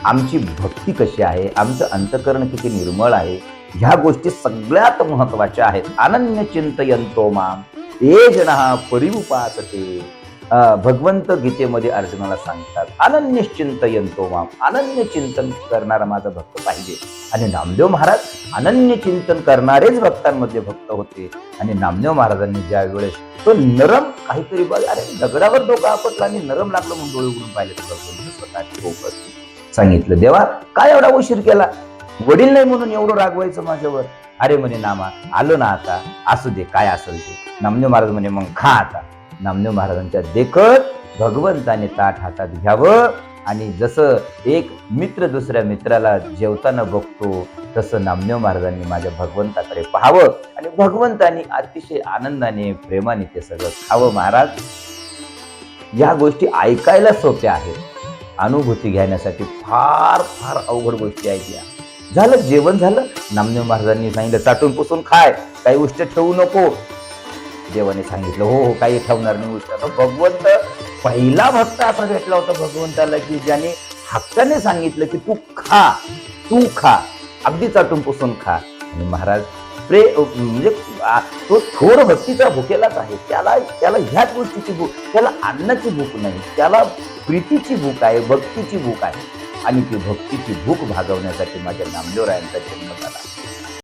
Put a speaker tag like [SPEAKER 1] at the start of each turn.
[SPEAKER 1] आमची भक्ती कशी आहे, आमचं अंतःकरण किती निर्मळ आहे, ह्या गोष्टी सगळ्यात महत्वाच्या आहेत. अनन्य चिंतयंतो माम ये जनः परिउपासते. भगवंत गीतेमध्ये अर्जुनाला सांगतात, अनन्य चिंतयंतो माम, अनन्य चिंतन करणारा माझा भक्त पाहिजे. आणि नामदेव महाराज अनन्य चिंतन करणारेच भक्तांमध्ये भक्त होते. आणि नामदेव महाराजांनी ज्या वेळेस तो नरम काहीतरी बघ, अरे दगडावर डोकं आपटला आणि नरम लागलं म्हणून डोळे उघडून पाहिले तर स्वतःची डोकं सांगितलं, देवा काय एवढा उशीर केला, वडील नाही म्हणून एवढं रागवायचं माझ्यावर. अरे म्हणे नामा आलो ना आता, असू दे काय असेल ते. नामदेव महाराज म्हणे मग खा आता. नामदेव महाराजांच्या देखत भगवंताने ताट हातात घ्यावं आणि जसं एक मित्र दुसऱ्या मित्राला जेवताना बघतो तसं नामदेव महाराजांनी माझ्या भगवंताकडे पाहावं आणि भगवंतानी अतिशय आनंदाने प्रेमाने ते सगळं खावं. महाराज या गोष्टी ऐकायला सोप्या आहेत, अनुभूती घेण्यासाठी फार फार अवघड गोष्टी आहेत. या झालं जेवण झालं, नामदेव महाराजांनी सांगितलं चाटून पुसून खाय, काही उष्ट ठेवू नको. देवाने सांगितलं हो हो काही ठेवणार नाही उष्ट. भगवंत पहिला भक्त असा भेटला होता भगवंताला की ज्याने हक्काने सांगितलं की तू खा, तू खा, अगदी चाटून पुसून खा. आणि महाराज म्हणजे तो थोर भक्तीचा भुकेलाच आहे. त्याला ह्याच गोष्टीची भूक, त्याला अन्नाची भूक नाही, त्याला प्रीतीची भूक आहे, भक्तीची भूक आहे. आणि ती भक्तीची भूक भागवण्यासाठी माझ्या नामदेवरायांचा जन्म झाला.